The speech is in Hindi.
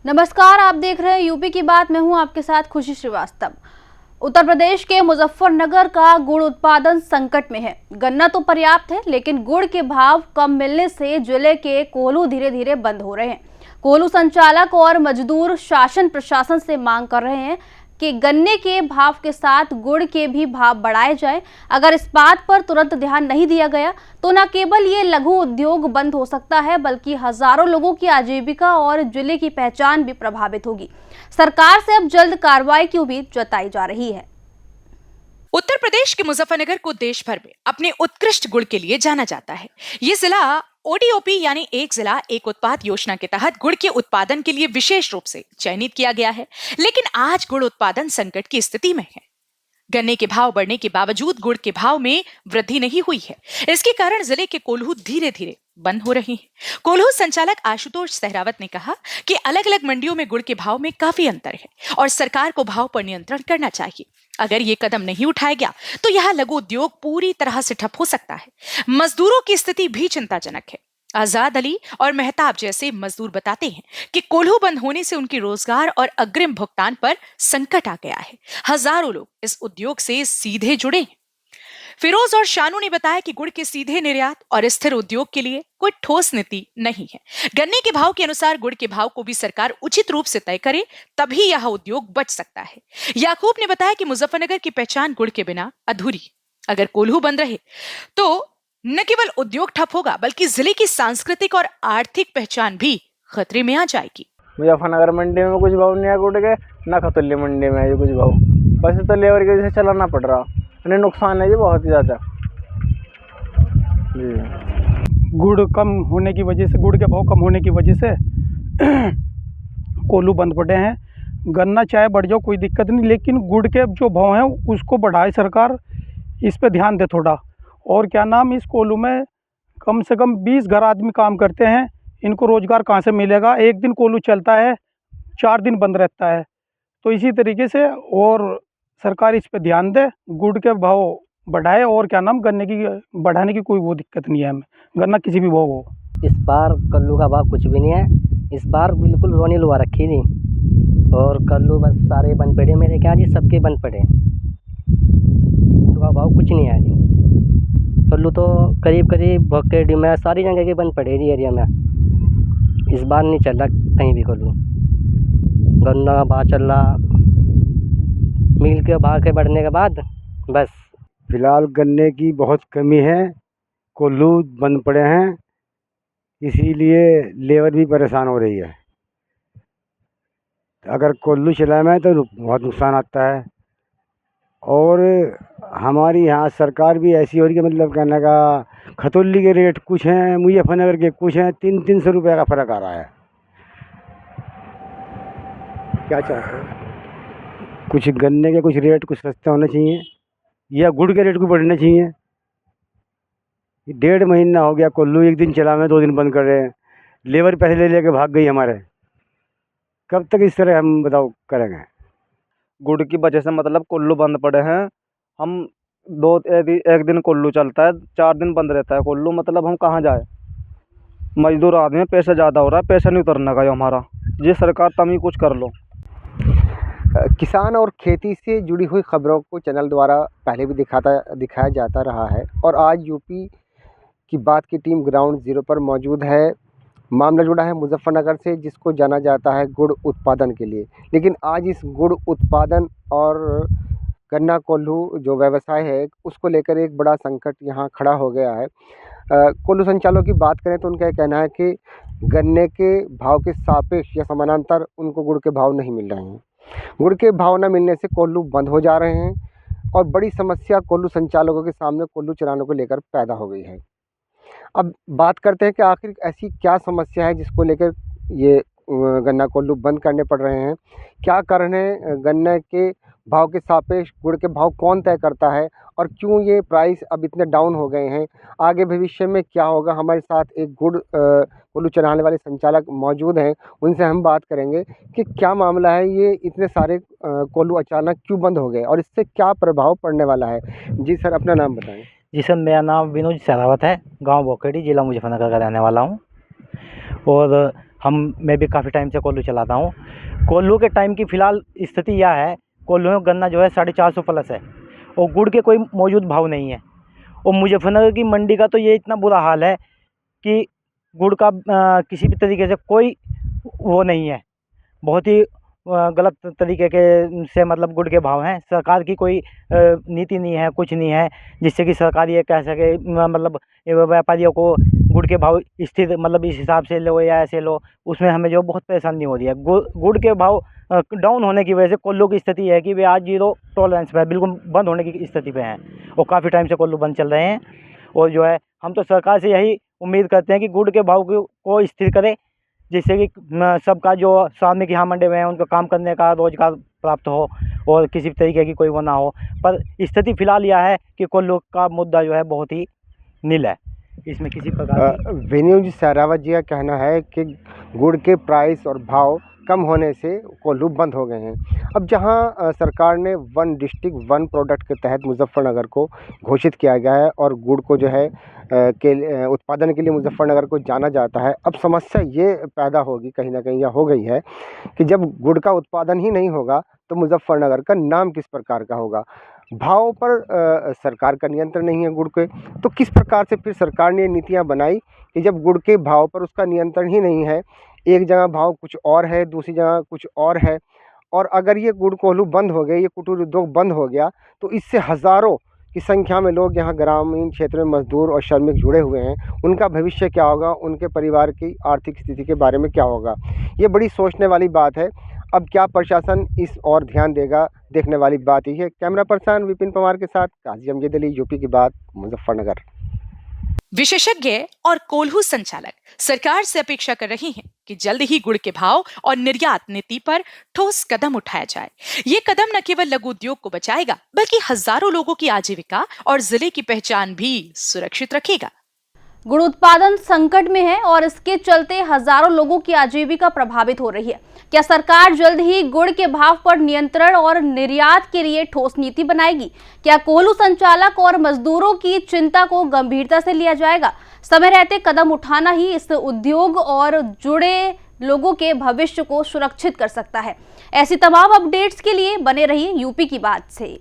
नमस्कार, आप देख रहे हैं यूपी की बात। मैं हूं आपके साथ खुशी श्रीवास्तव। उत्तर प्रदेश के मुजफ्फरनगर का गुड़ उत्पादन संकट में है। गन्ना तो पर्याप्त है, लेकिन गुड़ के भाव कम मिलने से जिले के कोल्हू धीरे धीरे बंद हो रहे हैं। कोल्हू संचालक और मजदूर शासन प्रशासन से मांग कर रहे हैं कि गन्ने के भाव के साथ गुड़ के भी भाव बढ़ाए जाएं। अगर इस बात पर तुरंत ध्यान नहीं दिया गया तो न केवल ये लघु उद्योग बंद हो सकता है, बल्कि हजारों लोगों की आजीविका और जिले की पहचान भी प्रभावित होगी। सरकार से अब जल्द कार्रवाई की उम्मीद जताई जा रही है। उत्तर प्रदेश के मुजफ्फरनगर को देश भर में अपने उत्कृष्ट गुड़ के लिए जाना जाता है। ये जिला ओडीओपी यानी एक जिला एक उत्पाद योजना के तहत गुड़ के उत्पादन के लिए विशेष रूप से चयनित किया गया है, लेकिन आज गुड़ उत्पादन संकट की स्थिति में है। गन्ने के भाव बढ़ने के बावजूद गुड़ के भाव में वृद्धि नहीं हुई है। इसके कारण जिले के कोल्हू धीरे धीरे बंद हो रही हैं। कोल्हू संचालक आशुतोष सहरावत ने कहा कि अलग अलग मंडियों में गुड़ के भाव में काफी अंतर है और सरकार को भाव पर नियंत्रण करना चाहिए। अगर ये कदम नहीं उठाया गया तो यहाँ लघु उद्योग पूरी तरह से ठप हो सकता है। मजदूरों की स्थिति भी चिंताजनक है। आजाद अली और मेहताब जैसे मजदूर बताते हैं कि कोल्हू बंद होने से उनके रोजगार और अग्रिम भुगतान पर संकट आ गया है। हजारों लोग इस उद्योग से सीधे जुड़े हैं। फिरोज और शानू ने बताया कि गुड़ के सीधे निर्यात और स्थिर उद्योग के लिए कोई ठोस नीति नहीं है। गन्ने के भाव के अनुसार गुड़ के भाव को भी सरकार उचित रूप से तय करे, तभी यह उद्योग बच सकता है। याकूब ने बताया कि मुजफ्फरनगर की पहचान गुड़ के बिना अधूरी। अगर कोल्हू बंद रहे तो न केवल उद्योग ठप होगा, बल्कि जिले की सांस्कृतिक और आर्थिक पहचान भी खतरे में आ जाएगी। मुजफ्फरनगर मंडी में कुछ भाव नहीं है गुड़ के, ना खतुल्ली मंडी में है कुछ भाव। वैसे तो लेबर की वजह से चलाना पड़ रहा, उन्हें नुकसान है जी बहुत ही ज़्यादा। गुड़ कम होने की वजह से, गुड़ के भाव कम होने की वजह से कोल्हू बंद पड़े हैं। गन्ना चाहे बढ़ जाओ कोई दिक्कत नहीं, लेकिन गुड़ के जो भाव हैं उसको बढ़ाए सरकार, इस पे ध्यान दे थोड़ा। और क्या नाम, इस कोल्हू में कम से कम 20 घर आदमी काम करते हैं, इनको रोज़गार कहाँ से मिलेगा? एक दिन कोल्हू चलता है, 4 दिन बंद रहता है। तो इसी तरीके से और सरकार इस पे ध्यान दे, गुड़ के भाव बढ़ाए। और क्या नाम, गन्ने की बढ़ाने की कोई वो दिक्कत नहीं है हमें, गन्ना किसी भी भाव हो। इस बार कल्लू का भाव कुछ भी नहीं है। इस बार बिल्कुल रोनी लुआ रखी थी, और कल्लू बस सारे बंद पड़े मेरे क्या जी, सबके बंद पड़े। उनका भाव कुछ नहीं है जी। कल्लू तो करीब करीब भक्केडी में सारी जगह के बंद पड़े जी एरिया में। इस बार नहीं चल रहा कहीं भी कल्लू। गन्ना का भाव चल रहा, मील के भाव के बढ़ने के बाद बस। फिलहाल गन्ने की बहुत कमी है, कोल्हू बंद पड़े हैं, इसीलिए लेबर भी परेशान हो रही है। अगर कोल्हू चला में तो बहुत नुकसान आता है। और हमारी यहाँ सरकार भी ऐसी हो रही है, मतलब कहने का खतौली के रेट कुछ हैं, मुजफ्फरनगर के कुछ हैं, 300-300 रुपये का फ़र्क आ रहा है। क्या चाहते हैं? कुछ गन्ने के कुछ रेट कुछ सस्ते होने चाहिए, या गुड़ के रेट को बढ़ने चाहिए। 1.5 महीना हो गया कोल्हू, एक दिन चला में 2 दिन बंद कर रहे हैं। लेबर पैसे ले लेके भाग गई हमारे। कब तक इस तरह हम बताओ करेंगे? गुड़ की वजह से मतलब कोल्हू बंद पड़े हैं। हम एक दिन कोल्हू चलता है, 4 दिन बंद रहता है कोल्हू। मतलब हम कहाँ जाए? मजदूर आदमी, पैसा ज़्यादा हो रहा है, पैसा नहीं उतरने का हमारा। ये सरकार तुम ही कुछ कर लो। किसान और खेती से जुड़ी हुई खबरों को चैनल द्वारा पहले भी दिखाया जाता रहा है, और आज यूपी की बात की टीम ग्राउंड ज़ीरो पर मौजूद है। मामला जुड़ा है मुजफ्फरनगर से, जिसको जाना जाता है गुड़ उत्पादन के लिए। लेकिन आज इस गुड़ उत्पादन और गन्ना कोल्हू जो व्यवसाय है, उसको लेकर एक बड़ा संकट यहाँ खड़ा हो गया है। कोल्हू संचालकों की बात करें तो उनका कहना है कि गन्ने के भाव के सापेक्ष या समानांतर उनको गुड़ के भाव नहीं मिल रहे हैं। गुड़ के भाव न मिलने से कोल्हू बंद हो जा रहे हैं, और बड़ी समस्या कोल्हू संचालकों के सामने कोल्हू चलाने को लेकर पैदा हो गई है। अब बात करते हैं कि आखिर ऐसी क्या समस्या है जिसको लेकर ये गन्ना कोल्हू बंद करने पड़ रहे हैं। क्या कारण है? गन्ने के भाव के सापेक्ष गुड़ के भाव कौन तय करता है, और क्यों ये प्राइस अब इतने डाउन हो गए हैं? आगे भविष्य में क्या होगा? हमारे साथ एक गुड़ कोल्हू चलाने वाले संचालक मौजूद हैं, उनसे हम बात करेंगे कि क्या मामला है, ये इतने सारे कोल्हू अचानक क्यों बंद हो गए और इससे क्या प्रभाव पड़ने वाला है। जी सर, अपना नाम बताएं। जी सर, मेरा नाम विनोद सहरावत है, गांव भोकेडी, जिला मुजफ्फरनगर का रहने वाला हूं। और मैं भी काफ़ी टाइम से कोल्हू चलाता हूँ। कोल्हू के टाइम की फ़िलहाल स्थिति यह है, कोल्हू में गन्ना जो है 450 प्लस है और गुड़ के कोई मौजूद भाव नहीं है। और मुजफ्फरनगर की मंडी का तो ये इतना बुरा हाल है कि गुड़ का किसी भी तरीके से कोई वो नहीं है, बहुत ही गलत तरीके के से मतलब गुड़ के भाव हैं। सरकार की कोई नीति नहीं है, कुछ नहीं है जिससे कि सरकार ये कह सके मतलब व्यापारियों को गुड़ के भाव स्थिर मतलब इस हिसाब से लो या ऐसे लो, उसमें हमें जो बहुत परेशानी हो रही है। गुड़ के भाव डाउन होने की वजह से कोल्हू की स्थिति है कि वे आज 0 टॉलरेंस पे है, बिल्कुल बंद होने की स्थिति पे हैं और काफ़ी टाइम से कोल्हू बंद चल रहे हैं। और जो है हम तो सरकार से यही उम्मीद करते हैं कि गुड़ के भाव को स्थिर करे, जिससे कि सबका जो श्रमिक यहाँ मंडी में है उनको काम करने का रोजगार प्राप्त हो और किसी भी तरीके की कोई वो ना हो। पर स्थिति फिलहाल यह है कि कोल्हू का मुद्दा जो है बहुत ही नील है, इसमें किसी प्रकार वेन्यू जी सहरावत जी का कहना है कि गुड़ के प्राइस और भाव कम होने से कोल्हू बंद हो गए हैं। अब जहां सरकार ने 1 डिस्ट्रिक्ट 1 प्रोडक्ट के तहत मुजफ्फरनगर को घोषित किया गया है और गुड़ को जो है के उत्पादन के लिए मुजफ्फरनगर को जाना जाता है, अब समस्या ये पैदा होगी कहीं ना कहीं या हो गई है कि जब गुड़ का उत्पादन ही नहीं होगा तो मुजफ्फरनगर का नाम किस प्रकार का होगा। भाव पर सरकार का नियंत्रण नहीं है गुड़ के, तो किस प्रकार से फिर सरकार ने नीतियां बनाई कि जब गुड़ के भाव पर उसका नियंत्रण ही नहीं है, एक जगह भाव कुछ और है, दूसरी जगह कुछ और है, और अगर ये गुड़ कोल्हू बंद हो गए, ये कुटीर उद्योग बंद हो गया तो इससे हज़ारों की संख्या में लोग यहाँ ग्रामीण क्षेत्र में मजदूर और श्रमिक जुड़े हुए हैं, उनका भविष्य क्या होगा, उनके परिवार की आर्थिक स्थिति के बारे में क्या होगा। ये बड़ी सोचने वाली बात है। अब क्या प्रशासन इस और ध्यान देगा, देखने वाली बात ही है। कैमरा पर्सन विपिन पवार के साथ काजी अमजद अली, यूपी की बात, मुजफ्फरनगर। विशेषज्ञ और कोल्हू संचालक सरकार से अपेक्षा कर रही हैं कि जल्द ही गुड़ के भाव और निर्यात नीति पर ठोस कदम उठाया जाए। ये कदम न केवल लघु उद्योग को बचाएगा बल्कि हजारों लोगों की आजीविका और जिले की पहचान भी सुरक्षित रखेगा। गुड़ उत्पादन संकट में है और इसके चलते हजारों लोगों की आजीविका प्रभावित हो रही है। क्या सरकार जल्द ही गुड़ के भाव पर नियंत्रण और निर्यात के लिए ठोस नीति बनाएगी? क्या कोल्हू संचालक और मजदूरों की चिंता को गंभीरता से लिया जाएगा? समय रहते कदम उठाना ही इस उद्योग और जुड़े लोगों के भविष्य को सुरक्षित कर सकता है। ऐसी तमाम अपडेट्स के लिए बने रहिए यूपी की बात से।